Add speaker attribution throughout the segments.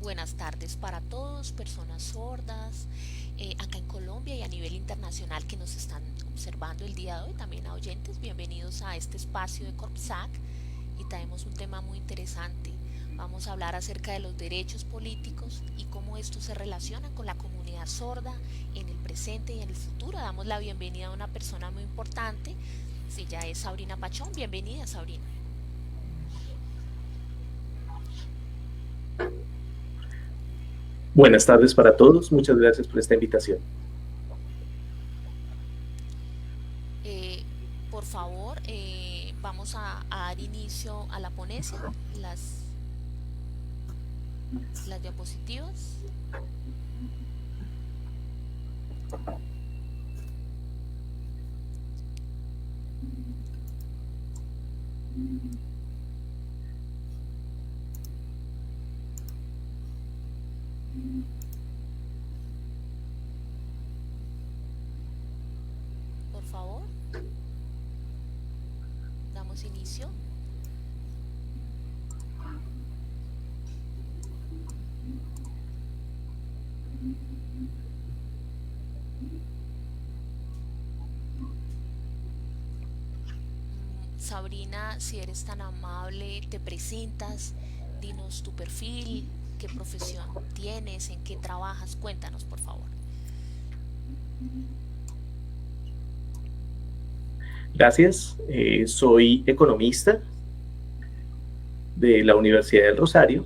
Speaker 1: Buenas tardes para todos, personas sordas, acá en Colombia y a nivel internacional que nos están observando el día de hoy, también a oyentes, bienvenidos a este espacio de Corpsac y traemos un tema muy interesante. Vamos a hablar acerca de los derechos políticos y cómo estos se relacionan con la comunidad sorda en el presente y en el futuro. Damos la bienvenida a una persona muy importante, si ya es Sabrina Pachón, bienvenida Sabrina.
Speaker 2: Buenas tardes para todos. Muchas gracias por esta invitación.
Speaker 1: Eh, por favor, vamos a dar inicio a la ponencia, las, las diapositivas. Por favor, damos inicio. Sabrina, si eres tan amable, te presentas, dinos tu perfil, qué profesión tienes, en qué trabajas. Cuéntanos, por favor.
Speaker 2: Gracias. Soy economista de la Universidad del Rosario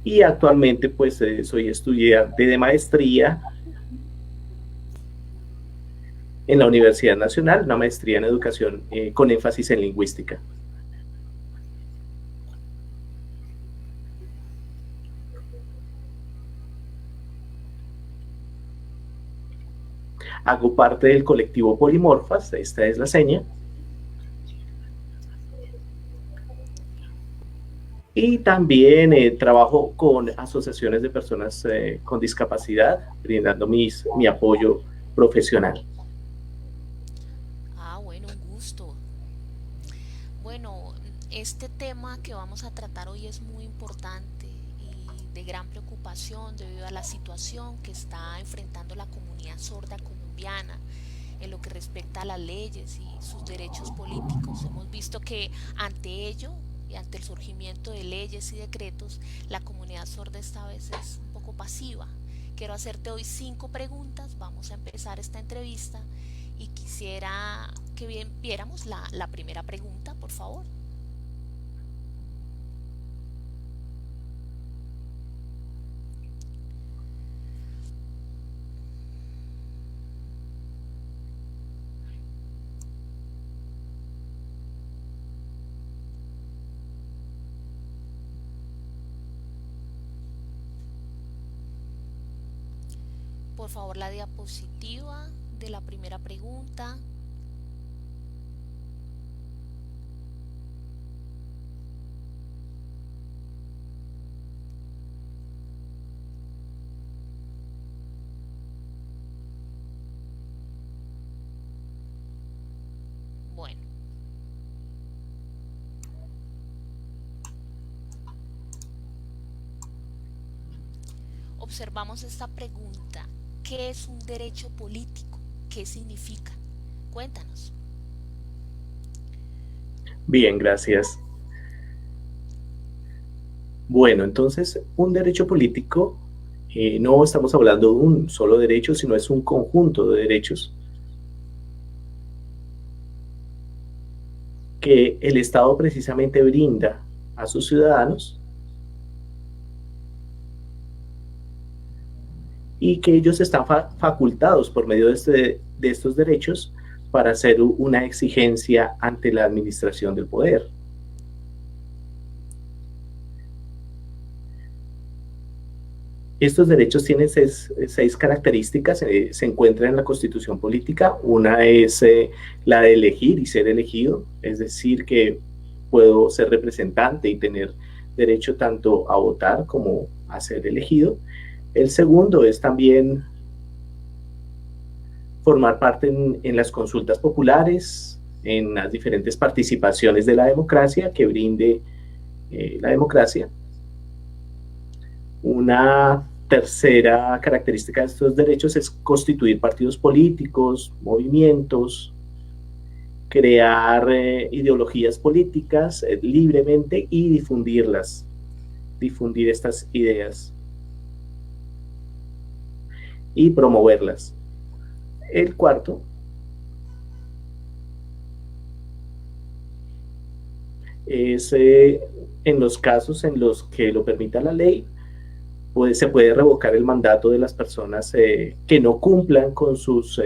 Speaker 2: y actualmente pues soy estudiante de maestría en la Universidad Nacional, una maestría en educación con énfasis en lingüística. Hago parte del colectivo Polimorfas, esta es la seña. Y también trabajo con asociaciones de personas con discapacidad, brindando mi apoyo profesional.
Speaker 1: Ah, bueno, un gusto. Bueno, este tema que vamos a tratar hoy es muy importante y de gran preocupación debido a la situación que está enfrentando la comunidad sorda colombiana en lo que respecta a las leyes y sus derechos políticos. Hemos visto que ante ello y ante el surgimiento de leyes y decretos, la comunidad sorda esta vez es un poco pasiva. Quiero hacerte hoy 5 preguntas, vamos a empezar esta entrevista y quisiera que bien viéramos la primera pregunta, por favor. Por favor, la diapositiva de la primera pregunta. Bueno, observamos esta pregunta. ¿Qué es un derecho político? ¿Qué significa? Cuéntanos.
Speaker 2: Bien, gracias. Bueno, entonces, un derecho político, no estamos hablando de un solo derecho, sino es un conjunto de derechos que el Estado precisamente brinda a sus ciudadanos y que ellos están facultados por medio de estos derechos para hacer una exigencia ante la administración del poder. Estos derechos tienen seis características, se encuentran en la Constitución Política. Una es la de elegir y ser elegido, es decir, que puedo ser representante y tener derecho tanto a votar como a ser elegido. El segundo es también formar parte en las consultas populares, en las diferentes participaciones de la democracia que brinde la democracia. Una tercera característica de estos derechos es constituir partidos políticos, movimientos, crear ideologías políticas libremente y difundirlas, difundir estas ideas y promoverlas. El cuarto es en los casos en los que lo permita la ley, se puede revocar el mandato de las personas que no cumplan con sus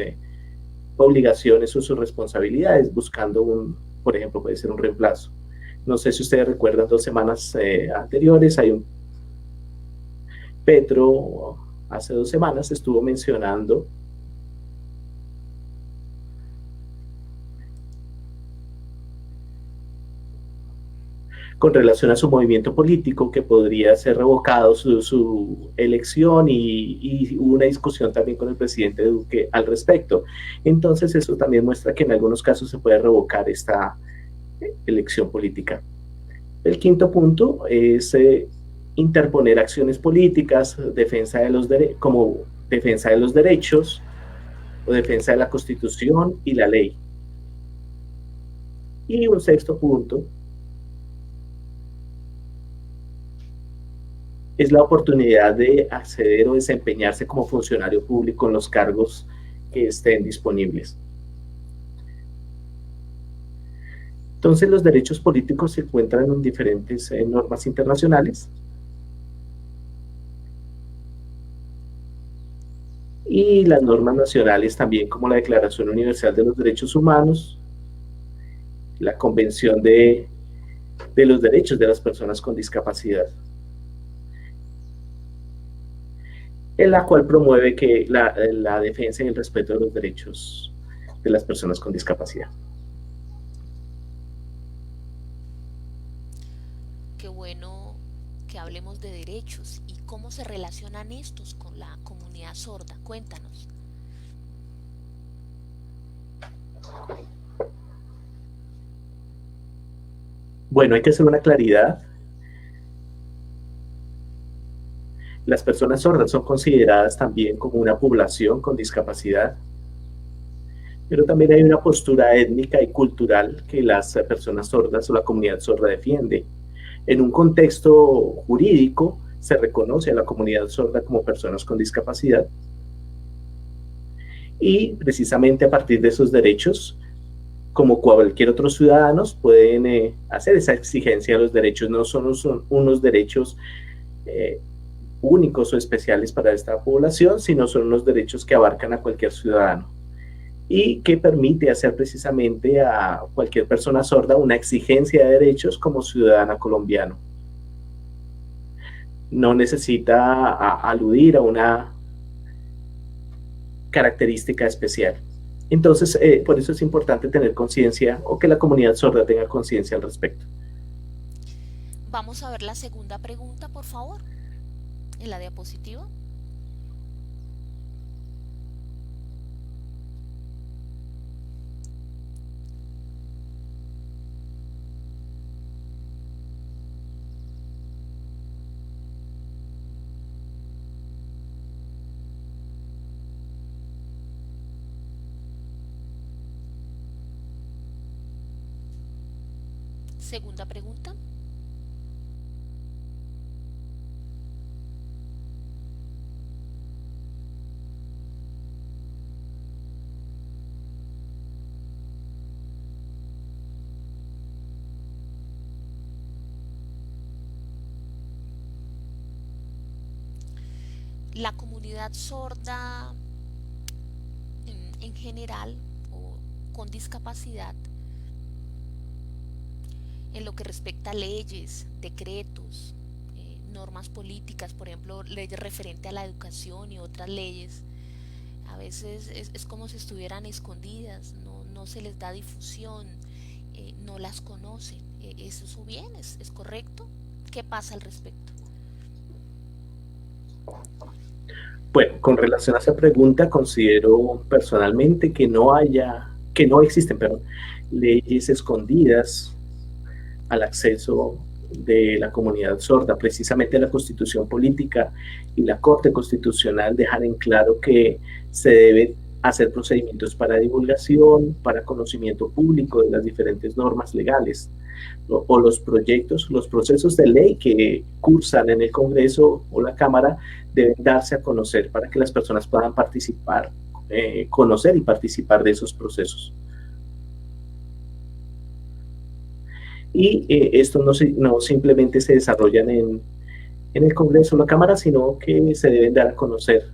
Speaker 2: obligaciones o sus responsabilidades, buscando por ejemplo, puede ser un reemplazo. No sé si ustedes recuerdan 2 semanas anteriores, Petro hace 2 semanas estuvo mencionando con relación a su movimiento político, que podría ser revocado su elección y hubo una discusión también con el presidente Duque al respecto. Entonces eso también muestra que en algunos casos se puede revocar esta elección política. El quinto punto es interponer acciones políticas, como defensa de los derechos o defensa de la Constitución y la ley. Y un sexto punto es la oportunidad de acceder o desempeñarse como funcionario público en los cargos que estén disponibles. Entonces, los derechos políticos se encuentran en diferentes normas internacionales y las normas nacionales también, como la Declaración Universal de los Derechos Humanos, la Convención de los Derechos de las Personas con Discapacidad, en la cual promueve que la defensa y el respeto de los derechos de las personas con discapacidad.
Speaker 1: Qué bueno que hablemos de derechos y cómo se relacionan estos con la comunidad sorda. Cuéntanos.
Speaker 2: Bueno, hay que hacer una claridad. Las personas sordas son consideradas también como una población con discapacidad, pero también hay una postura étnica y cultural que las personas sordas o la comunidad sorda defiende. En un contexto jurídico se reconoce a la comunidad sorda como personas con discapacidad y precisamente a partir de esos derechos, como cualquier otro ciudadano, pueden hacer esa exigencia de los derechos. No son unos derechos únicos o especiales para esta población, sino son unos derechos que abarcan a cualquier ciudadano y que permite hacer precisamente a cualquier persona sorda una exigencia de derechos como ciudadana colombiano. No necesita aludir a una característica especial. Entonces, por eso es importante tener conciencia o que la comunidad sorda tenga conciencia al respecto.
Speaker 1: Vamos a ver la segunda pregunta, por favor, en la diapositiva. Segunda pregunta. La comunidad sorda en general o con discapacidad, en lo que respecta a leyes, decretos, normas políticas, por ejemplo, leyes referentes a la educación y otras leyes, a veces es como si estuvieran escondidas, no se les da difusión, no las conocen. ¿Eso bien? ¿Es correcto? ¿Qué pasa al respecto?
Speaker 2: Bueno, con relación a esa pregunta, considero personalmente que no existen, perdón, leyes escondidas al acceso de la comunidad sorda. Precisamente la Constitución Política y la Corte Constitucional dejan en claro que se debe hacer procedimientos para divulgación, para conocimiento público de las diferentes normas legales o los proyectos, los procesos de ley que cursan en el Congreso o la Cámara deben darse a conocer para que las personas puedan participar, conocer y participar de esos procesos. Y esto no simplemente se desarrollan en el Congreso o la Cámara, sino que se deben dar a conocer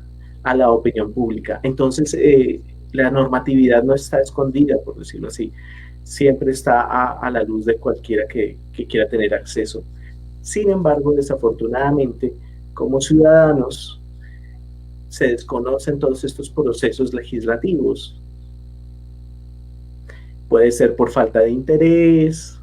Speaker 2: a la opinión pública. Entonces, la normatividad no está escondida, por decirlo así, siempre está a la luz de cualquiera que quiera tener acceso. Sin embargo, desafortunadamente, como ciudadanos, se desconocen todos estos procesos legislativos. Puede ser por falta de interés.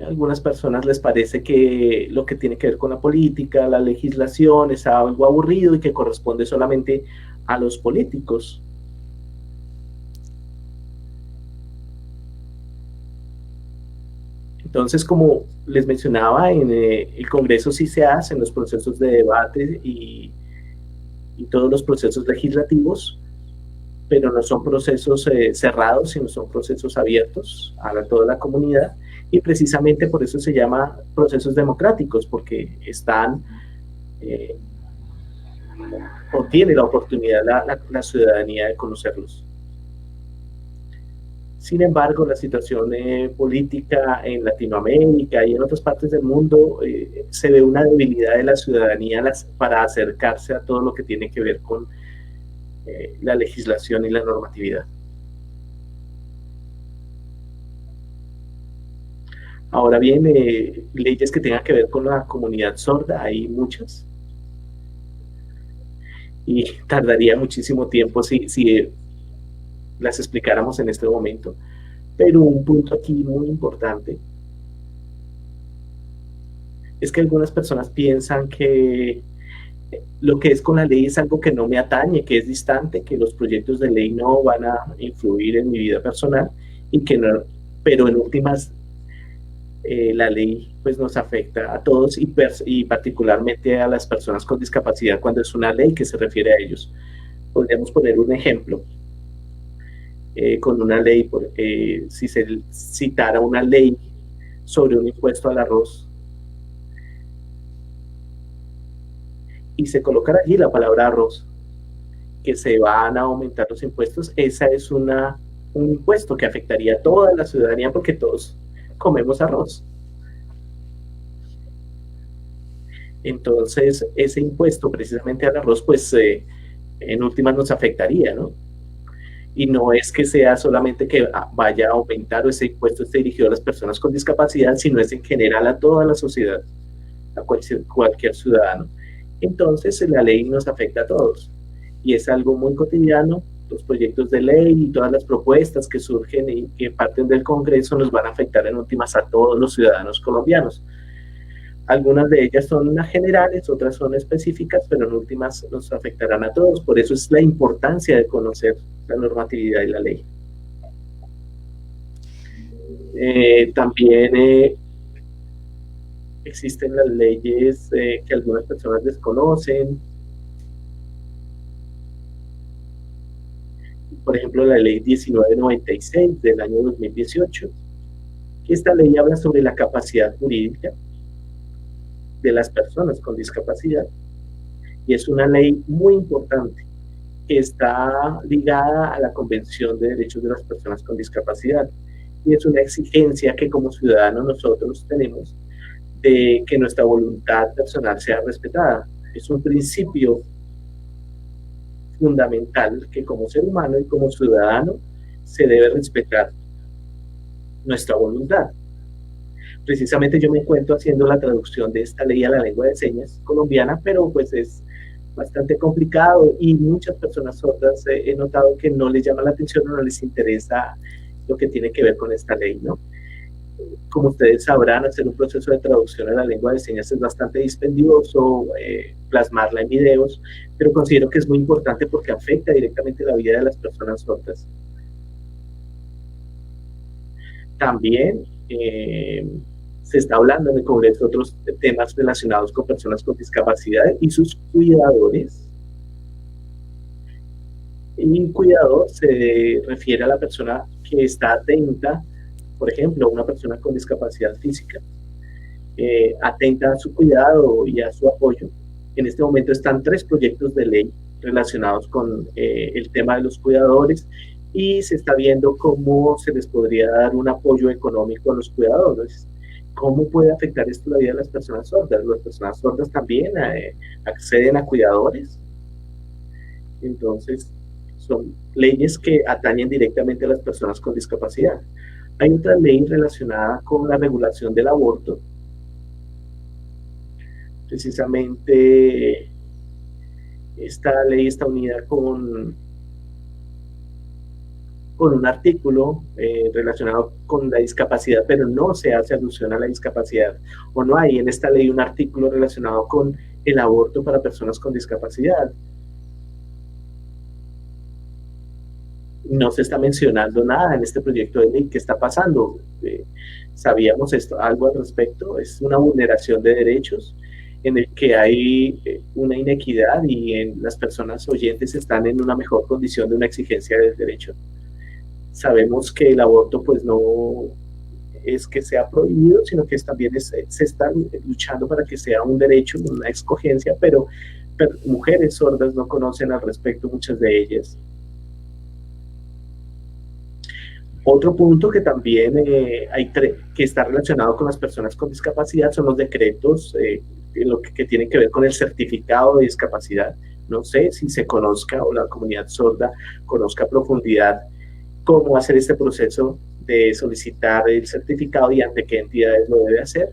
Speaker 2: A algunas personas les parece que lo que tiene que ver con la política, la legislación, es algo aburrido y que corresponde solamente a los políticos. Entonces, como les mencionaba, en el Congreso sí se hacen los procesos de debate y todos los procesos legislativos, pero no son procesos cerrados, sino son procesos abiertos a toda la comunidad, y precisamente por eso se llama procesos democráticos, porque están o tiene la oportunidad la ciudadanía de conocerlos. Sin embargo, la situación política en Latinoamérica y en otras partes del mundo se ve una debilidad de la ciudadanía para acercarse a todo lo que tiene que ver con la legislación y la normatividad. Ahora bien, leyes que tengan que ver con la comunidad sorda, hay muchas. Y tardaría muchísimo tiempo si las explicáramos en este momento. Pero un punto aquí muy importante es que algunas personas piensan que lo que es con la ley es algo que no me atañe, que es distante, que los proyectos de ley no van a influir en mi vida personal, y que no, pero en últimas la ley pues nos afecta a todos y particularmente a las personas con discapacidad cuando es una ley que se refiere a ellos. Podríamos poner un ejemplo. Con una ley, si se citara una ley sobre un impuesto al arroz y se colocara allí la palabra arroz, que se van a aumentar los impuestos, esa es un impuesto que afectaría a toda la ciudadanía porque todos comemos arroz. Entonces, ese impuesto precisamente al arroz, pues en últimas nos afectaría, ¿no? Y no es que sea solamente que vaya a aumentar o ese impuesto esté dirigido a las personas con discapacidad, sino es en general a toda la sociedad, a cualquier ciudadano. Entonces, la ley nos afecta a todos y es algo muy cotidiano. Los proyectos de ley y todas las propuestas que surgen y que parten del Congreso nos van a afectar en últimas a todos los ciudadanos colombianos. Algunas de ellas son generales, otras son específicas, pero en últimas nos afectarán a todos. Por eso es la importancia de conocer la normatividad y la ley. También existen las leyes que algunas personas desconocen. Por ejemplo, la ley 1996 del año 2018, que esta ley habla sobre la capacidad jurídica de las personas con discapacidad, y es una ley muy importante que está ligada a la Convención de Derechos de las Personas con Discapacidad, y es una exigencia que como ciudadanos nosotros tenemos de que nuestra voluntad personal sea respetada. Es un principio fundamental que como ser humano y como ciudadano se debe respetar nuestra voluntad. Precisamente yo me encuentro haciendo la traducción de esta ley a la lengua de señas colombiana, pero pues es bastante complicado y muchas personas sordas he notado que no les llama la atención o no les interesa lo que tiene que ver con esta ley, ¿no? Como ustedes sabrán, hacer un proceso de traducción a la lengua de señas es bastante dispendioso, plasmarla en videos, pero considero que es muy importante porque afecta directamente la vida de las personas sordas. También se está hablando en el Congreso de otros temas relacionados con personas con discapacidad y sus cuidadores. Y cuidador se refiere a la persona que está atenta, por ejemplo, una persona con discapacidad física, atenta a su cuidado y a su apoyo. En este momento están 3 proyectos de ley relacionados con el tema de los cuidadores y se está viendo cómo se les podría dar un apoyo económico a los cuidadores. ¿Cómo puede afectar esto la vida de las personas sordas? Las personas sordas también acceden a cuidadores. Entonces, son leyes que atañen directamente a las personas con discapacidad. Hay otra ley relacionada con la regulación del aborto. Precisamente, esta ley está unida con un artículo relacionado con la discapacidad, pero no se hace alusión a la discapacidad, o no hay en esta ley un artículo relacionado con el aborto para personas con discapacidad. No se está mencionando nada en este proyecto de ley. ¿Qué está pasando? ¿Sabíamos algo al respecto? Es una vulneración de derechos en el que hay una inequidad y las personas oyentes están en una mejor condición de una exigencia del derecho. Sabemos que el aborto pues no es que sea prohibido, sino que también se está luchando para que sea un derecho, una escogencia, pero mujeres sordas no conocen al respecto, muchas de ellas. Otro punto que también que está relacionado con las personas con discapacidad son los decretos lo que tienen que ver con el certificado de discapacidad. No sé si se conozca o la comunidad sorda conozca a profundidad cómo hacer este proceso de solicitar el certificado y ante qué entidades lo debe hacer.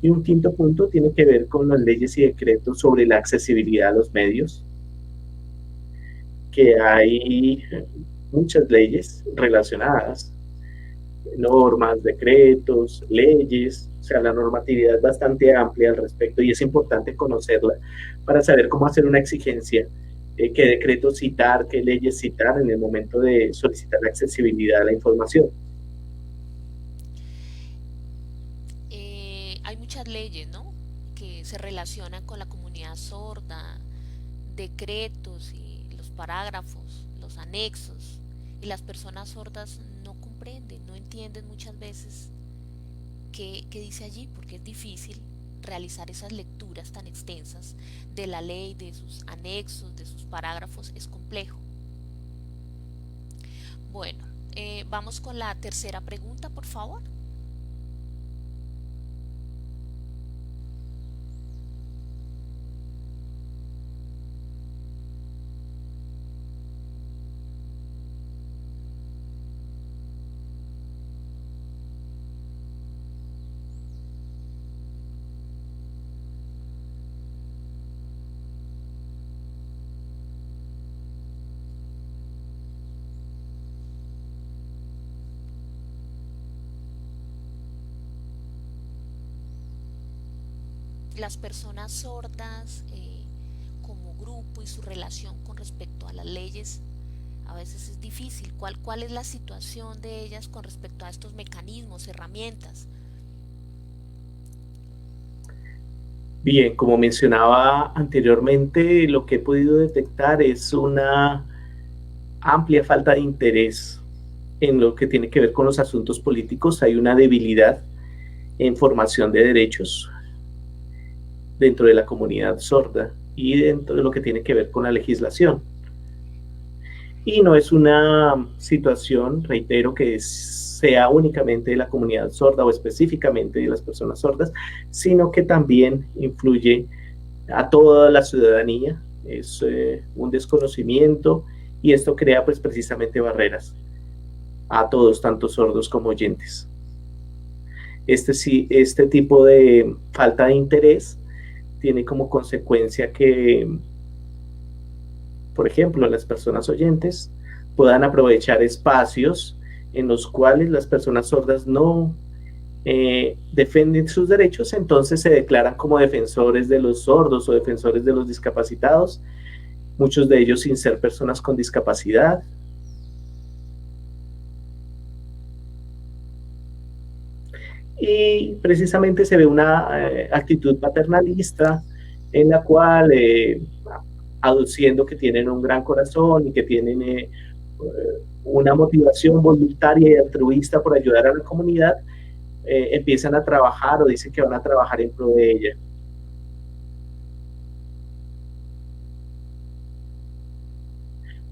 Speaker 2: Y un quinto punto tiene que ver con las leyes y decretos sobre la accesibilidad a los medios, que hay muchas leyes relacionadas, normas, decretos, leyes, o sea, la normatividad es bastante amplia al respecto y es importante conocerla para saber cómo hacer una exigencia, qué decretos citar, qué leyes citar en el momento de solicitar la accesibilidad a la información.
Speaker 1: Hay muchas leyes, ¿no? Que se relacionan con la comunidad sorda, decretos y los parágrafos, los anexos. Y las personas sordas no comprenden, no entienden muchas veces qué dice allí, porque es difícil realizar esas lecturas tan extensas de la ley, de sus anexos, de sus parágrafos, es complejo. Bueno, vamos con la tercera pregunta, por favor. Las personas sordas como grupo y su relación con respecto a las leyes a veces es difícil. ¿Cuál es la situación de ellas con respecto a estos mecanismos, herramientas?
Speaker 2: Bien, como mencionaba anteriormente, lo que he podido detectar es una amplia falta de interés en lo que tiene que ver con los asuntos políticos. Hay una debilidad en formación de derechos dentro de la comunidad sorda y dentro de lo que tiene que ver con la legislación. Y no es una situación, reitero, que sea únicamente de la comunidad sorda o específicamente de las personas sordas, sino que también influye a toda la ciudadanía. Es un desconocimiento y esto crea pues precisamente barreras a todos, tanto sordos como oyentes. Este tipo de falta de interés tiene como consecuencia que, por ejemplo, las personas oyentes puedan aprovechar espacios en los cuales las personas sordas no defienden sus derechos, entonces se declaran como defensores de los sordos o defensores de los discapacitados, muchos de ellos sin ser personas con discapacidad. Y precisamente se ve una actitud paternalista en la cual, aduciendo que tienen un gran corazón y que tienen una motivación voluntaria y altruista por ayudar a la comunidad, empiezan a trabajar o dicen que van a trabajar en pro de ella.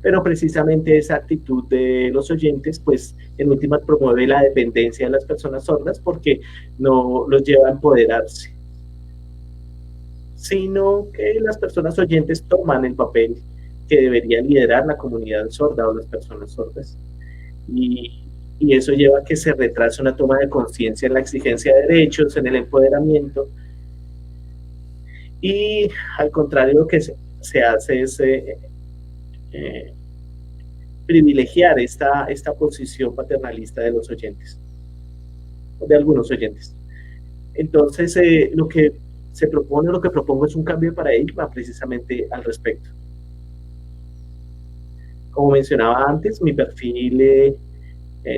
Speaker 2: Pero precisamente esa actitud de los oyentes, pues en últimas promueve la dependencia de las personas sordas porque no los lleva a empoderarse, sino que las personas oyentes toman el papel que debería liderar la comunidad sorda o las personas sordas. Y eso lleva a que se retrase una toma de conciencia en la exigencia de derechos, en el empoderamiento. Y al contrario, lo que se hace es privilegiar esta posición paternalista de los oyentes, de algunos oyentes. Entonces, lo que se propone, lo que propongo es un cambio de paradigma precisamente al respecto. Como mencionaba antes, mi perfil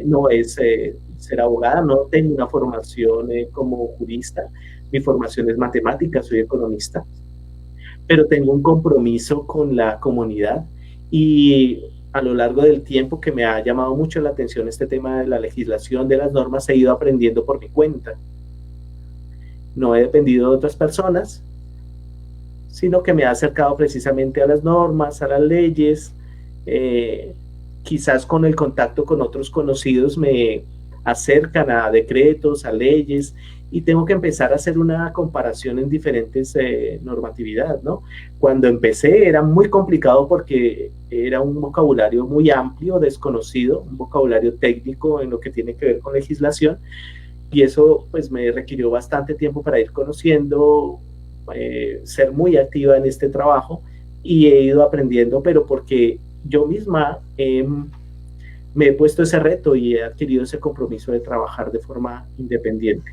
Speaker 2: no es ser abogada, no tengo una formación como jurista, Mi formación es matemática, soy economista, pero tengo un compromiso con la comunidad y a lo largo del tiempo que me ha llamado mucho la atención este tema de la legislación, de las normas, he ido aprendiendo por mi cuenta. No he dependido de otras personas, sino que me ha acercado precisamente a las normas, a las leyes. Eh, Quizás con el contacto con otros conocidos me acercan a decretos, a leyes, y tengo que empezar a hacer una comparación en diferentes normatividades, ¿no? Cuando empecé era muy complicado porque era un vocabulario muy amplio, desconocido, un vocabulario técnico en lo que tiene que ver con legislación, y eso pues me requirió bastante tiempo para ir conociendo, ser muy activa en este trabajo, y he ido aprendiendo, pero porque yo misma me he puesto ese reto y he adquirido ese compromiso de trabajar de forma independiente.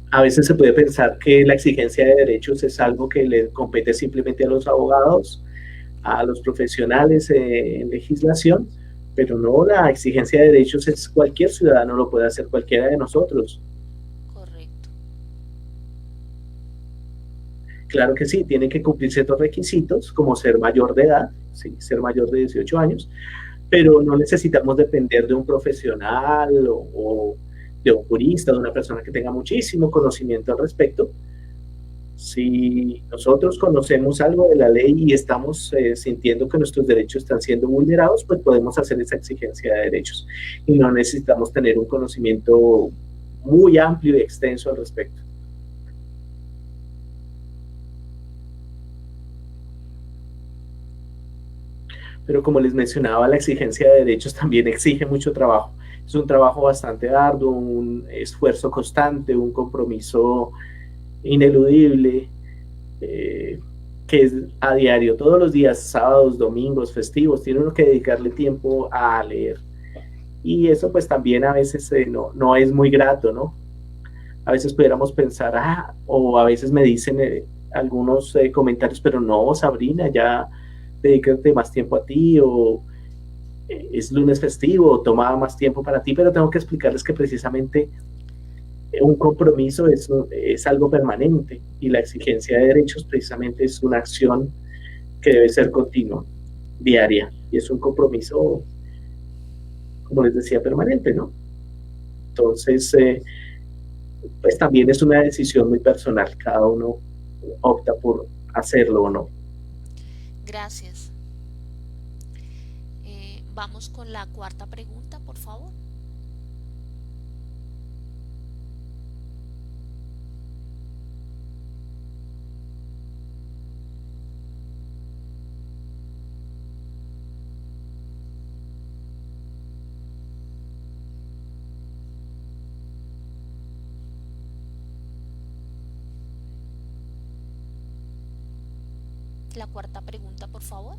Speaker 2: A veces se puede pensar que la exigencia de derechos es algo que le compete simplemente a los abogados, a los profesionales en legislación, pero no, la exigencia de derechos es cualquier ciudadano, lo puede hacer cualquiera de nosotros.
Speaker 1: Correcto.
Speaker 2: Claro que sí, tienen que cumplir ciertos requisitos, como ser mayor de edad, sí, ser mayor de 18 años, pero no necesitamos depender de un profesional o de un jurista, de una persona que tenga muchísimo conocimiento al respecto. Si nosotros conocemos algo de la ley y estamos sintiendo que nuestros derechos están siendo vulnerados, pues podemos hacer esa exigencia de derechos y no necesitamos tener un conocimiento muy amplio y extenso al respecto. Pero como les mencionaba, la exigencia de derechos también exige mucho trabajo. Es un trabajo bastante arduo, un esfuerzo constante, un compromiso ineludible, eh, que es a diario, todos los días, sábados, domingos, festivos, tiene uno que dedicarle tiempo a leer. Y eso pues también a veces no es muy grato, ¿no? A veces pudiéramos pensar, o a veces me dicen algunos comentarios, pero no, Sabrina, ya dedícate más tiempo a ti, o es lunes festivo, o toma más tiempo para ti, pero tengo que explicarles que precisamente un compromiso es algo permanente y la exigencia de derechos precisamente es una acción que debe ser continua, diaria, y es un compromiso, como les decía, permanente, ¿no? Entonces, pues también es una decisión muy personal, cada uno opta por hacerlo o no.
Speaker 1: Gracias. Vamos con la cuarta pregunta, por favor. La cuarta pregunta, por favor.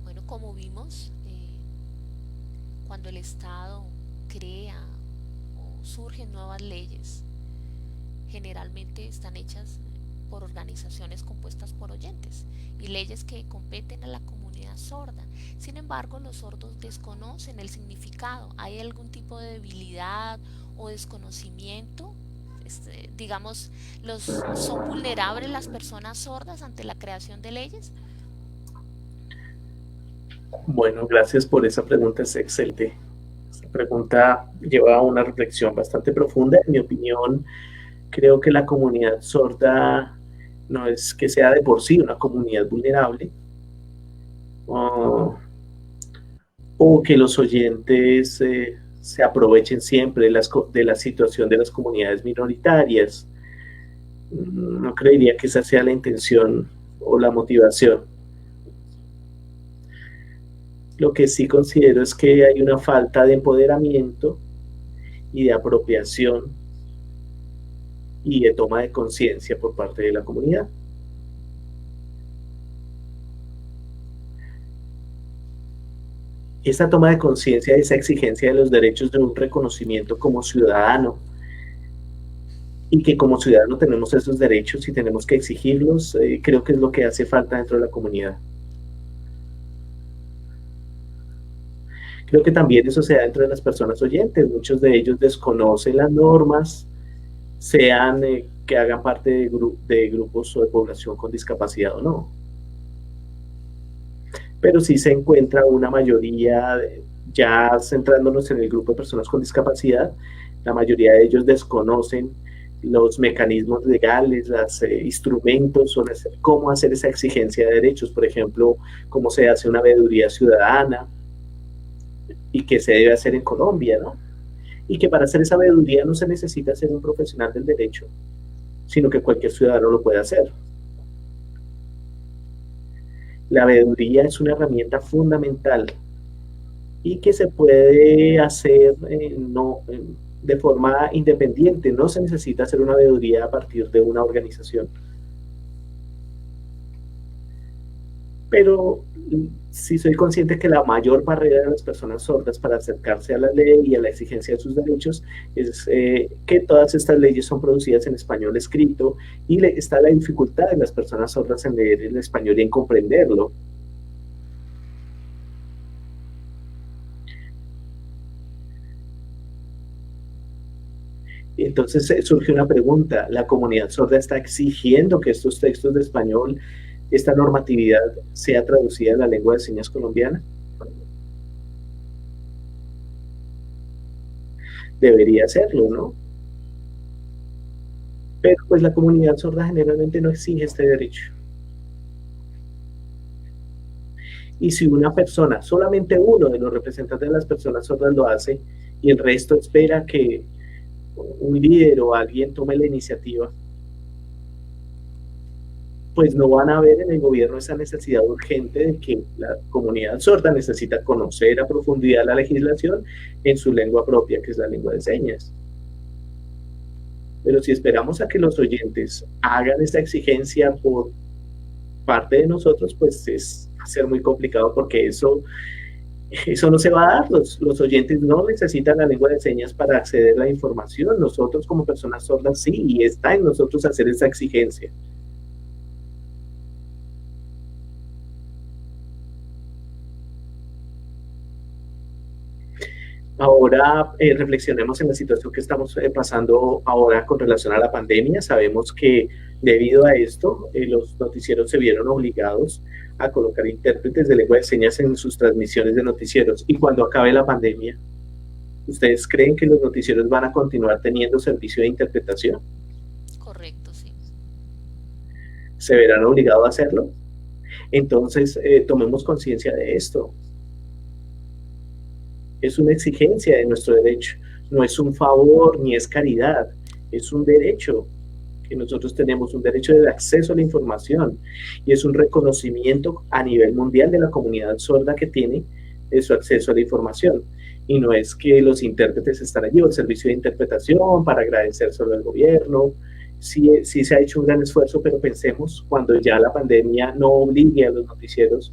Speaker 1: Bueno, como vimos, cuando el Estado crea o surgen nuevas leyes, generalmente están hechas por organizaciones compuestas por oyentes y leyes que competen a la comunidad sorda. Sin embargo, los sordos desconocen el significado. ¿Hay algún tipo de debilidad o desconocimiento? Digamos, ¿son vulnerables las personas sordas ante la creación de leyes?
Speaker 2: Bueno, gracias por esa pregunta, es excelente. Esta pregunta lleva a una reflexión bastante profunda. En mi opinión, creo que la comunidad sorda no es que sea de por sí una comunidad vulnerable, o, o que los oyentes se aprovechen siempre de la situación de las comunidades minoritarias. No creería que esa sea la intención o la motivación. Lo que sí considero es que hay una falta de empoderamiento y de apropiación y de toma de conciencia por parte de la comunidad. Esa toma de conciencia, esa exigencia de los derechos de un reconocimiento como ciudadano, y que como ciudadano tenemos esos derechos y tenemos que exigirlos, creo que es lo que hace falta dentro de la comunidad. Creo que también eso se da dentro de las personas oyentes. Muchos de ellos desconocen las normas, sean que hagan parte de grupos o de población con discapacidad o no. Pero sí se encuentra una mayoría, ya centrándonos en el grupo de personas con discapacidad, la mayoría de ellos desconocen los mecanismos legales, los instrumentos, o cómo hacer esa exigencia de derechos, por ejemplo, cómo se hace una veeduría ciudadana y qué se debe hacer en Colombia, ¿no? Y que para hacer esa veeduría no se necesita ser un profesional del derecho, sino que cualquier ciudadano lo puede hacer. La veeduría es una herramienta fundamental y que se puede hacer de forma independiente. No se necesita hacer una veeduría a partir de una organización. Pero sí soy consciente que la mayor barrera de las personas sordas para acercarse a la ley y a la exigencia de sus derechos es que todas estas leyes son producidas en español escrito y está la dificultad de las personas sordas en leer el español y en comprenderlo. Entonces surge una pregunta, ¿la comunidad sorda está exigiendo que estos textos de español, esta normatividad, sea traducida en la lengua de señas colombiana? Debería hacerlo, ¿no? Pero pues la comunidad sorda generalmente no exige este derecho. Y si una persona, solamente uno de los representantes de las personas sordas lo hace y el resto espera que un líder o alguien tome la iniciativa, pues no van a ver en el gobierno esa necesidad urgente de que la comunidad sorda necesita conocer a profundidad la legislación en su lengua propia, que es la lengua de señas. Pero si esperamos a que los oyentes hagan esa exigencia por parte de nosotros, pues va a ser muy complicado porque eso no se va a dar. Los oyentes no necesitan la lengua de señas para acceder a la información. Nosotros como personas sordas sí, y está en nosotros hacer esa exigencia. Ahora reflexionemos en la situación que estamos pasando ahora con relación a la pandemia. Sabemos que debido a esto, los noticieros se vieron obligados a colocar intérpretes de lengua de señas en sus transmisiones de noticieros. Y cuando acabe la pandemia, ¿ustedes creen que los noticieros van a continuar teniendo servicio de interpretación?
Speaker 1: Correcto, sí.
Speaker 2: ¿Se verán obligados a hacerlo? Entonces, tomemos conciencia de esto. Es una exigencia de nuestro derecho, no es un favor ni es caridad, es un derecho que nosotros tenemos, un derecho de acceso a la información y es un reconocimiento a nivel mundial de la comunidad sorda que tiene su acceso a la información. Y no es que los intérpretes están allí o el servicio de interpretación para agradecer solo al gobierno. Sí, sí se ha hecho un gran esfuerzo, pero pensemos cuando ya la pandemia no obligue a los noticieros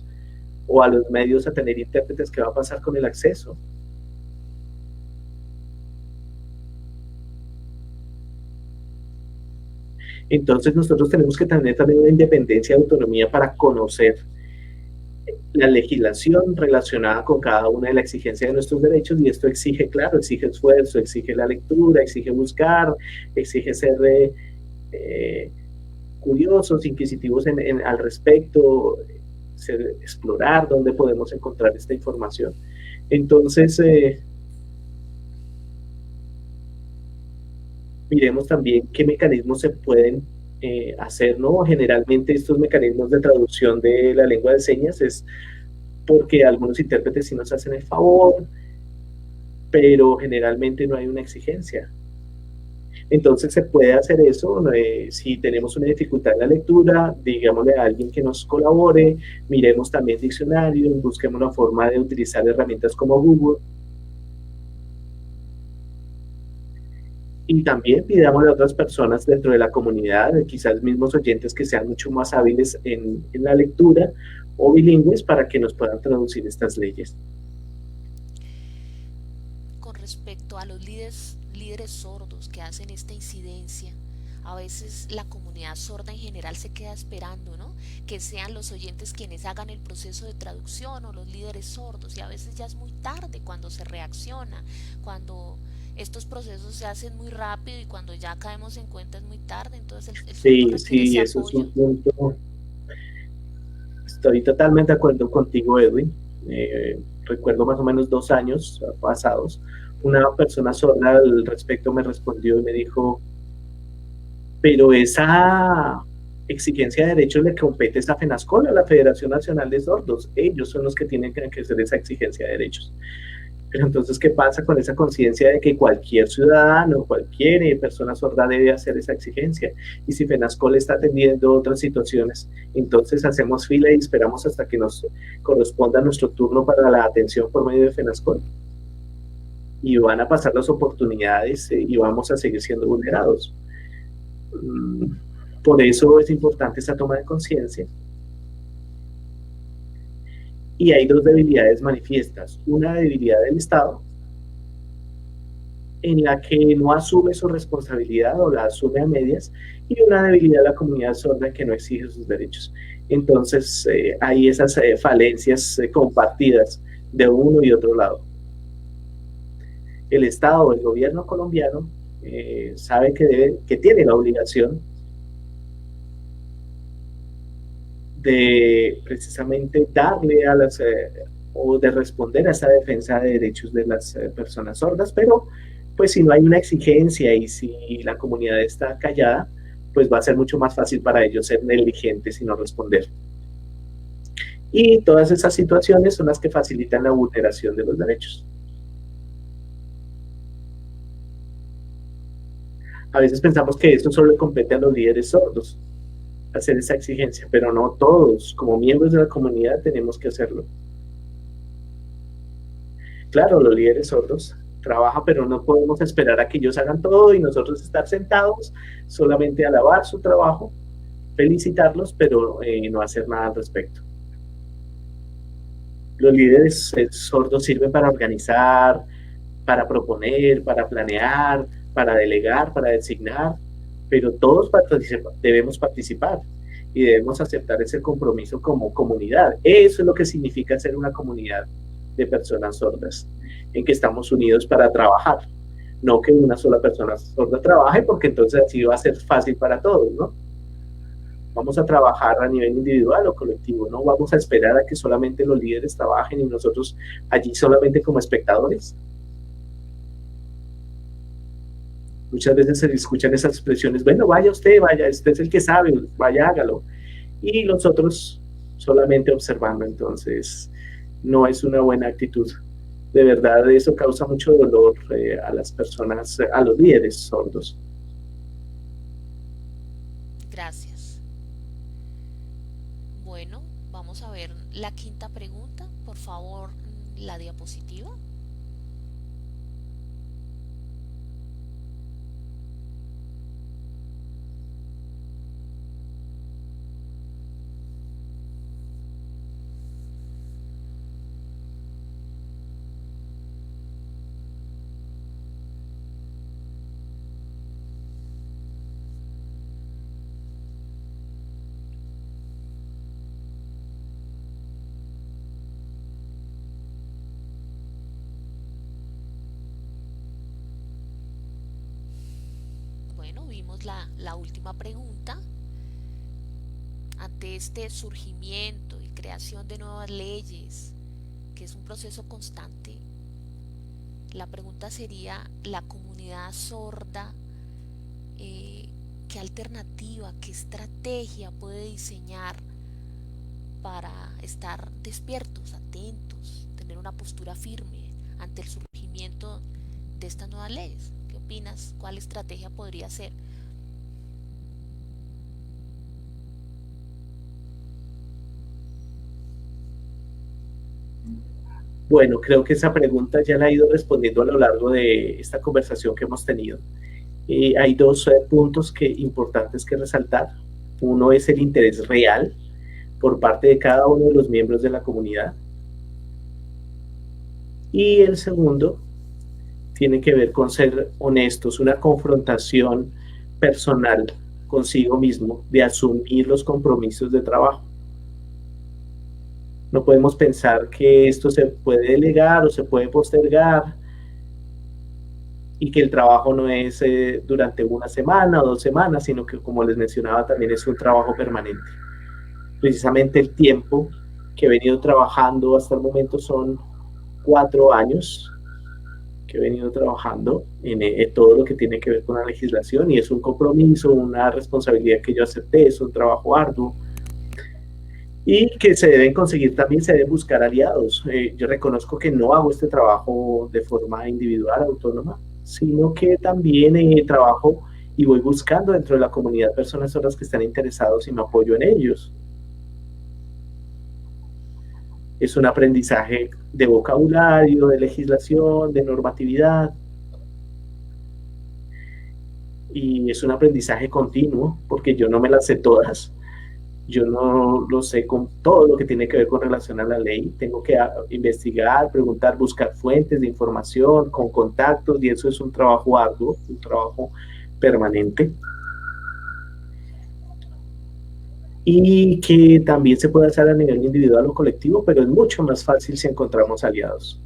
Speaker 2: o a los medios a tener intérpretes, ¿qué va a pasar con el acceso? Entonces nosotros tenemos que tener también una independencia y autonomía para conocer la legislación relacionada con cada una de las exigencias de nuestros derechos y esto exige, claro, exige esfuerzo, exige la lectura, exige buscar, exige ser curiosos, inquisitivos al respecto, explorar dónde podemos encontrar esta información. Entonces, miremos también qué mecanismos se pueden hacer, ¿no? Generalmente estos mecanismos de traducción de la lengua de señas es porque algunos intérpretes sí nos hacen el favor, pero generalmente no hay una exigencia. Entonces se puede hacer eso, si tenemos una dificultad en la lectura, digámosle a alguien que nos colabore, miremos también diccionarios, busquemos una forma de utilizar herramientas como Google. Y también pidámosle a otras personas dentro de la comunidad, quizás mismos oyentes que sean mucho más hábiles en la lectura o bilingües para que nos puedan traducir estas leyes.
Speaker 1: Con respecto a los líderes sordos que hacen esta incidencia, a veces la comunidad sorda en general se queda esperando, ¿no? Que sean los oyentes quienes hagan el proceso de traducción o los líderes sordos, y a veces ya es muy tarde cuando se reacciona, cuando estos procesos se hacen muy rápido y cuando ya caemos en cuenta es muy tarde, entonces el sordo
Speaker 2: Sí,
Speaker 1: requiere ese
Speaker 2: sí, eso es
Speaker 1: apoyo.
Speaker 2: un punto. Estoy totalmente de acuerdo contigo, Edwin. Recuerdo más o menos 2 años pasados, una persona sorda al respecto me respondió y me dijo, pero esa exigencia de derechos le compete a FENASCOL, a la Federación Nacional de Sordos. Ellos son los que tienen que hacer esa exigencia de derechos. Pero entonces, ¿qué pasa con esa conciencia de que cualquier ciudadano, cualquier persona sorda debe hacer esa exigencia? Y si FENASCOL está atendiendo otras situaciones, entonces hacemos fila y esperamos hasta que nos corresponda nuestro turno para la atención por medio de FENASCOL. Y van a pasar las oportunidades y vamos a seguir siendo vulnerados. Por eso es importante esa toma de conciencia. Y hay dos debilidades manifiestas. Una debilidad del Estado, en la que no asume su responsabilidad o la asume a medias, y una debilidad de la comunidad sorda que no exige sus derechos. Entonces, hay esas falencias compartidas de uno y otro lado. El Estado, el gobierno colombiano, sabe que tiene la obligación de precisamente darle a las o de responder a esa defensa de derechos de las personas sordas, pero pues si no hay una exigencia y si la comunidad está callada, pues va a ser mucho más fácil para ellos ser negligentes y no responder. Y todas esas situaciones son las que facilitan la vulneración de los derechos. A veces pensamos que esto solo le compete a los líderes sordos, hacer esa exigencia, pero no todos, como miembros de la comunidad, tenemos que hacerlo. Claro, los líderes sordos trabajan, pero no podemos esperar a que ellos hagan todo y nosotros estar sentados, solamente alabar su trabajo, felicitarlos, pero no hacer nada al respecto. Los líderes sordos sirven para organizar, para proponer, para planear, para delegar, para designar, pero todos debemos participar y debemos aceptar ese compromiso como comunidad. Eso es lo que significa ser una comunidad de personas sordas, en que estamos unidos para trabajar, no que una sola persona sorda trabaje, porque entonces así va a ser fácil para todos, ¿no? Vamos a trabajar a nivel individual o colectivo, no vamos a esperar a que solamente los líderes trabajen y nosotros allí solamente como espectadores. Muchas veces se escuchan esas expresiones, bueno, vaya usted es el que sabe, vaya, hágalo. Y los otros solamente observando, entonces no es una buena actitud. De verdad, eso causa mucho dolor a las personas, a los líderes sordos.
Speaker 1: Gracias. Bueno, vamos a ver la quinta pregunta. Por favor, la diapositiva. Bueno, vimos la última pregunta. Ante este surgimiento y creación de nuevas leyes, que es un proceso constante, la pregunta sería, ¿la comunidad sorda qué alternativa, qué estrategia puede diseñar para estar despiertos, atentos, tener una postura firme ante el surgimiento de estas nuevas leyes? ¿Qué opinas? ¿Cuál estrategia podría ser?
Speaker 2: Bueno, creo que esa pregunta ya la he ido respondiendo a lo largo de esta conversación que hemos tenido. Hay dos puntos importantes que resaltar. Uno es el interés real por parte de cada uno de los miembros de la comunidad. Y el segundo tiene que ver con ser honestos, una confrontación personal consigo mismo de asumir los compromisos de trabajo. No podemos pensar que esto se puede delegar o se puede postergar y que el trabajo no es durante una semana o 2 semanas, sino que, como les mencionaba, también es un trabajo permanente. Precisamente el tiempo que he venido trabajando hasta el momento son 4 años que he venido trabajando en todo lo que tiene que ver con la legislación, y es un compromiso, una responsabilidad que yo acepté, es un trabajo arduo y que se deben conseguir también, se deben buscar aliados. Yo reconozco que no hago este trabajo de forma individual, autónoma, sino que también trabajo y voy buscando dentro de la comunidad personas que están interesados y me apoyo en ellos. Es un aprendizaje de vocabulario, de legislación, de normatividad, y es un aprendizaje continuo porque yo no me las sé todas. Yo no lo sé con todo lo que tiene que ver con relación a la ley. Tengo que investigar, preguntar, buscar fuentes de información, con contactos, y eso es un trabajo arduo, un trabajo permanente. Y que también se puede hacer a nivel individual o colectivo, pero es mucho más fácil si encontramos aliados.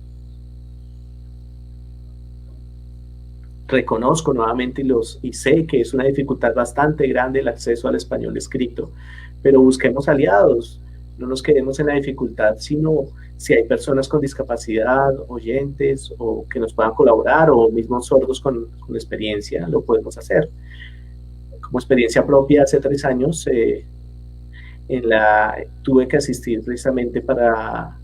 Speaker 2: Reconozco nuevamente y sé que es una dificultad bastante grande el acceso al español escrito, pero busquemos aliados, no nos quedemos en la dificultad, sino si hay personas con discapacidad, oyentes, o que nos puedan colaborar, o mismos sordos con experiencia, lo podemos hacer. Como experiencia propia, hace 3 años tuve que asistir precisamente para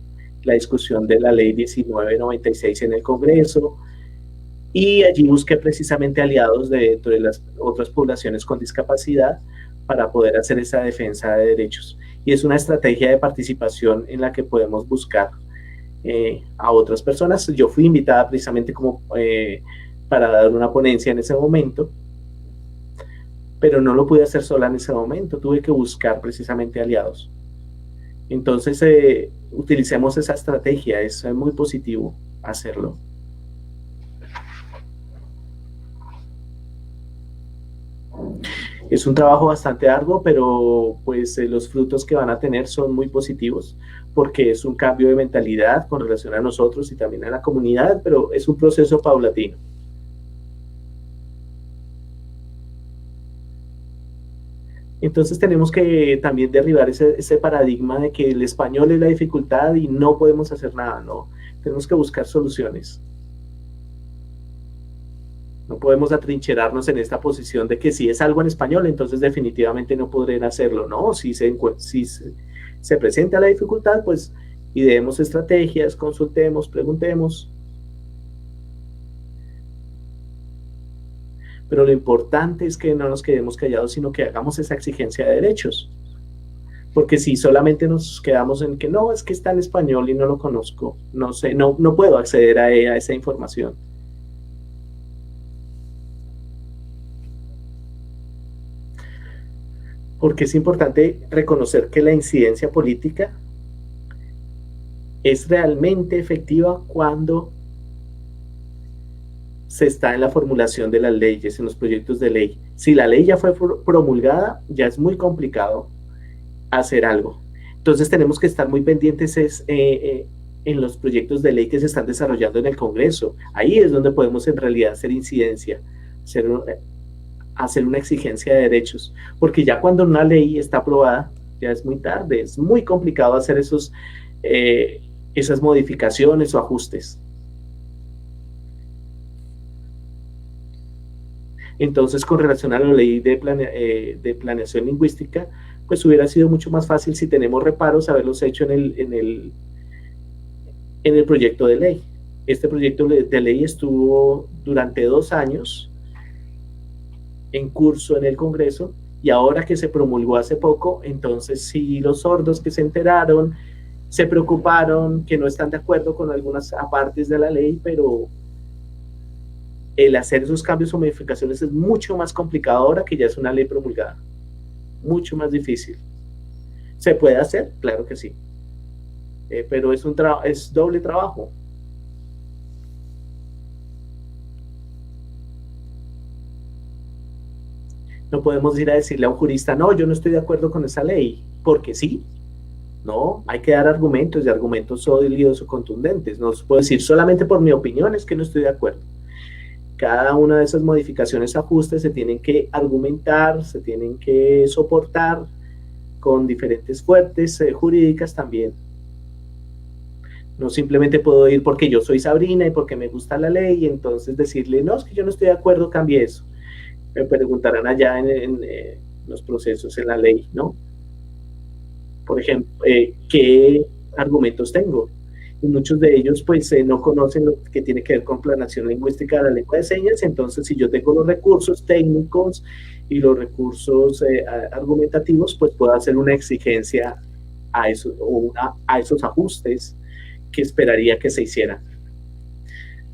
Speaker 2: la discusión de la ley 1996 en el Congreso, y allí busqué precisamente aliados de las otras poblaciones con discapacidad para poder hacer esa defensa de derechos. Y es una estrategia de participación en la que podemos buscar a otras personas. Yo fui invitada precisamente como para dar una ponencia en ese momento, pero no lo pude hacer sola en ese momento, tuve que buscar precisamente aliados. Entonces, utilicemos esa estrategia, es muy positivo hacerlo. Es un trabajo bastante arduo, pero pues los frutos que van a tener son muy positivos, porque es un cambio de mentalidad con relación a nosotros y también a la comunidad, pero es un proceso paulatino. Entonces tenemos que también derribar ese paradigma de que el español es la dificultad y no podemos hacer nada, no. Tenemos que buscar soluciones. No podemos atrincherarnos en esta posición de que si es algo en español, entonces definitivamente no podrán hacerlo. No, si se presenta la dificultad, pues ideemos estrategias, consultemos, preguntemos. Pero lo importante es que no nos quedemos callados, sino que hagamos esa exigencia de derechos. Porque si solamente nos quedamos en que no, es que está en español y no lo conozco, no sé, no puedo acceder a esa información. Porque es importante reconocer que la incidencia política es realmente efectiva cuando se está en la formulación de las leyes, en los proyectos de ley. Si la ley ya fue promulgada, ya es muy complicado hacer algo. Entonces tenemos que estar muy pendientes en los proyectos de ley que se están desarrollando en el Congreso. Ahí es donde podemos en realidad hacer incidencia, hacer una exigencia de derechos, porque ya cuando una ley está aprobada, ya es muy tarde, es muy complicado hacer esas modificaciones o ajustes. Entonces, con relación a la ley de planeación lingüística, pues hubiera sido mucho más fácil si tenemos reparos haberlos hecho en el proyecto de ley. Este proyecto de ley estuvo durante 2 años en curso en el Congreso y ahora que se promulgó hace poco, entonces sí los sordos que se enteraron, se preocuparon, que no están de acuerdo con algunas partes de la ley, pero el hacer esos cambios o modificaciones es mucho más complicado ahora que ya es una ley promulgada. Mucho más difícil. ¿Se puede hacer? Claro que sí. Pero es doble trabajo. No podemos ir a decirle a un jurista, no, yo no estoy de acuerdo con esa ley, porque sí. No, hay que dar argumentos y argumentos sólidos o contundentes. No se puede decir solamente por mi opinión es que no estoy de acuerdo. Cada una de esas modificaciones, ajustes, se tienen que argumentar, se tienen que soportar con diferentes fuentes jurídicas también. No simplemente puedo ir porque yo soy Sabrina y porque me gusta la ley y entonces decirle, no, es que yo no estoy de acuerdo, cambie eso. Me preguntarán allá en los procesos, en la ley, ¿no? Por ejemplo, ¿qué argumentos tengo? Y muchos de ellos pues no conocen lo que tiene que ver con planeación lingüística de la lengua de señas, entonces si yo tengo los recursos técnicos y los recursos argumentativos, pues puedo hacer una exigencia a, eso, a esos ajustes que esperaría que se hicieran.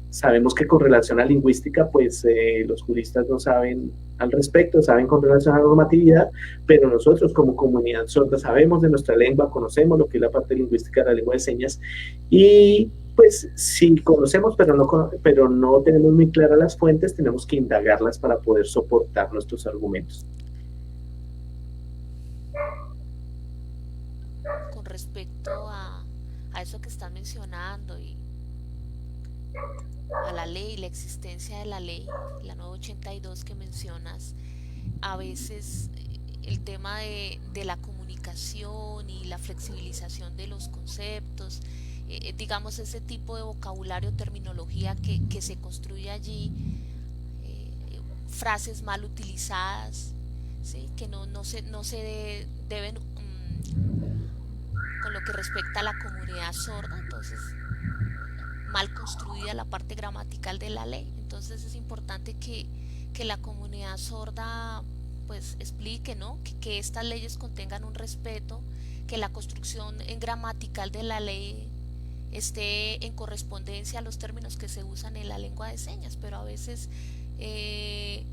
Speaker 2: Sabemos que con relación a lingüística, pues los juristas no saben al respecto, saben con relación a la normatividad, pero nosotros como comunidad sorda sabemos de nuestra lengua, conocemos lo que es la parte lingüística de la lengua de señas y pues sí conocemos, pero no tenemos muy claras las fuentes, tenemos que indagarlas para poder soportar nuestros argumentos.
Speaker 1: Con respecto a eso que están mencionando y a la ley, la existencia de la ley, la 982 que mencionas, a veces el tema de la comunicación y la flexibilización de los conceptos, digamos ese tipo de vocabulario, terminología que se construye allí, frases mal utilizadas, ¿sí? Que no se deben, con lo que respecta a la comunidad sorda, entonces mal construida la parte gramatical de la ley. Entonces es importante que la comunidad sorda pues explique, ¿no? Que estas leyes contengan un respeto, que la construcción en gramatical de la ley esté en correspondencia a los términos que se usan en la lengua de señas, pero eh,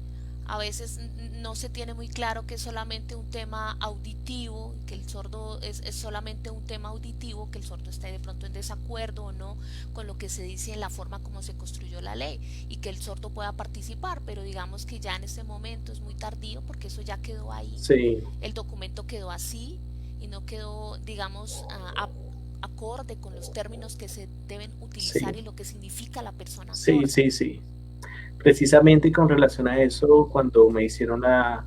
Speaker 1: a veces no se tiene muy claro que es solamente un tema auditivo, que el sordo es solamente un tema auditivo, que el sordo esté de pronto en desacuerdo o no con lo que se dice en la forma como se construyó la ley y que el sordo pueda participar, pero digamos que ya en este momento es muy tardío porque eso ya quedó ahí,
Speaker 2: sí.
Speaker 1: el documento quedó así y no quedó, digamos, acorde con los términos que se deben utilizar
Speaker 2: Sí.
Speaker 1: y lo que significa la persona
Speaker 2: Sí,
Speaker 1: sorda.
Speaker 2: sí, sí. Precisamente con relación a eso, cuando me hicieron la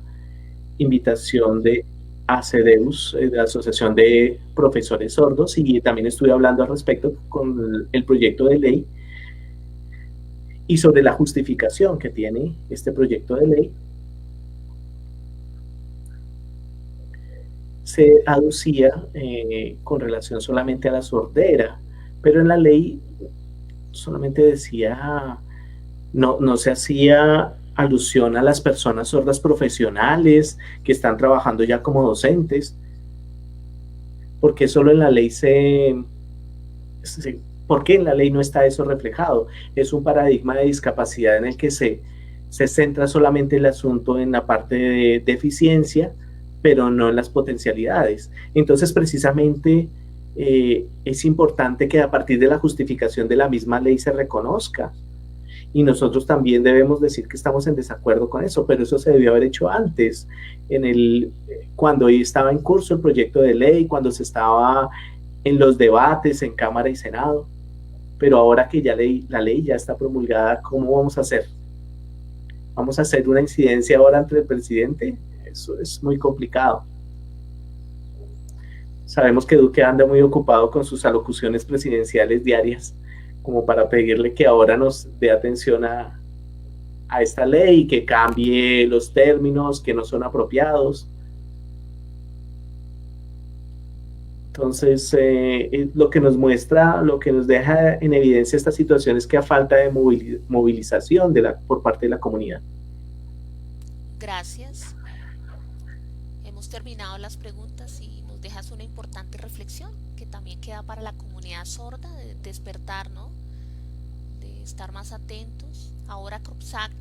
Speaker 2: invitación de ACEDEUS, de la Asociación de Profesores Sordos, y también estuve hablando al respecto con el proyecto de ley y sobre la justificación que tiene este proyecto de ley, se aducía con relación solamente a la sordera, pero en la ley solamente decía, no se hacía alusión a las personas sordas profesionales que están trabajando ya como docentes, porque solo en la ley ¿por qué en la ley no está eso reflejado? Es un paradigma de discapacidad en el que se centra solamente el asunto en la parte de deficiencia, pero no en las potencialidades. Entonces, precisamente, es importante que a partir de la justificación de la misma ley se reconozca. Y nosotros también debemos decir que estamos en desacuerdo con eso, pero eso se debió haber hecho antes, cuando estaba en curso el proyecto de ley, cuando se estaba en los debates en Cámara y Senado. Pero ahora que ya la ley ya está promulgada, ¿cómo vamos a hacer? ¿Vamos a hacer una incidencia ahora ante el presidente? Eso es muy complicado. Sabemos que Duque anda muy ocupado con sus alocuciones presidenciales diarias, como para pedirle que ahora nos dé atención a a esta ley, que cambie los términos que no son apropiados. Entonces, lo que nos muestra, lo que nos deja en evidencia esta situación es que a falta de movilización por parte de la comunidad.
Speaker 1: Gracias. Hemos terminado las preguntas y nos dejas una importante reflexión que también queda para la comunidad sorda de despertar, ¿no? De estar más atentos. Ahora CROPSAC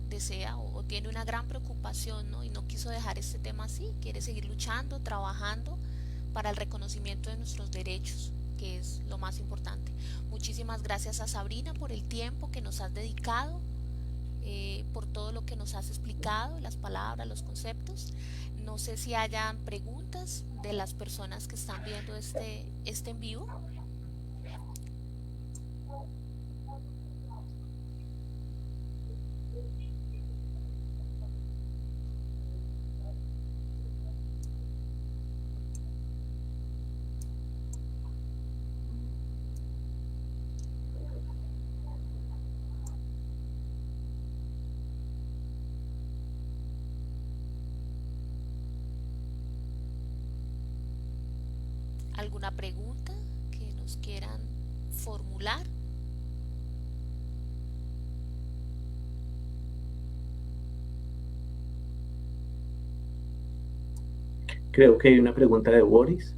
Speaker 1: desea o tiene una gran preocupación, ¿no? Y no quiso dejar este tema así, quiere seguir luchando, trabajando para el reconocimiento de nuestros derechos, que es lo más importante. Muchísimas gracias a Sabrina por el tiempo que nos has dedicado, por todo lo que nos has explicado, las palabras, los conceptos. No sé si hayan preguntas de las personas que están viendo este en vivo. ¿Alguna pregunta que nos quieran formular?
Speaker 2: Creo que hay una pregunta de Boris.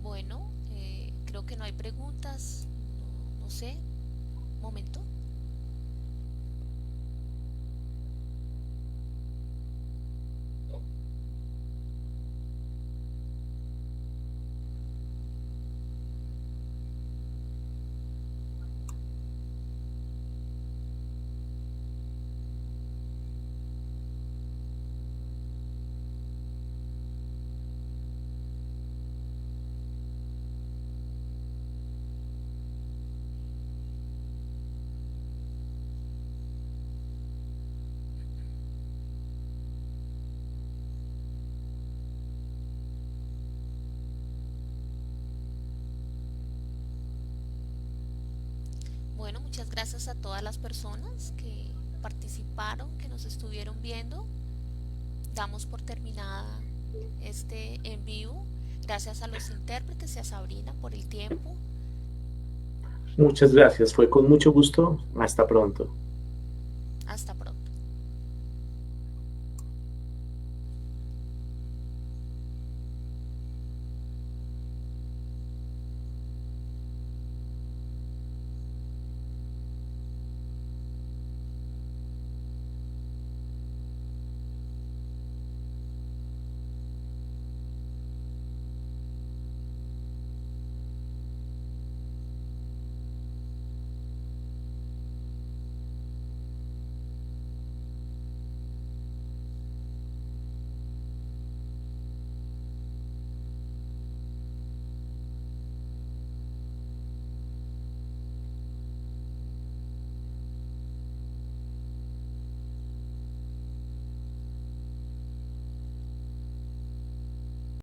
Speaker 1: Bueno, creo que no hay preguntas. No sé. Un momento. Bueno, muchas gracias a todas las personas que participaron, que nos estuvieron viendo. Damos por terminada este en vivo. Gracias a los intérpretes y a Sabrina por el tiempo.
Speaker 2: Muchas gracias, fue con mucho gusto. Hasta pronto.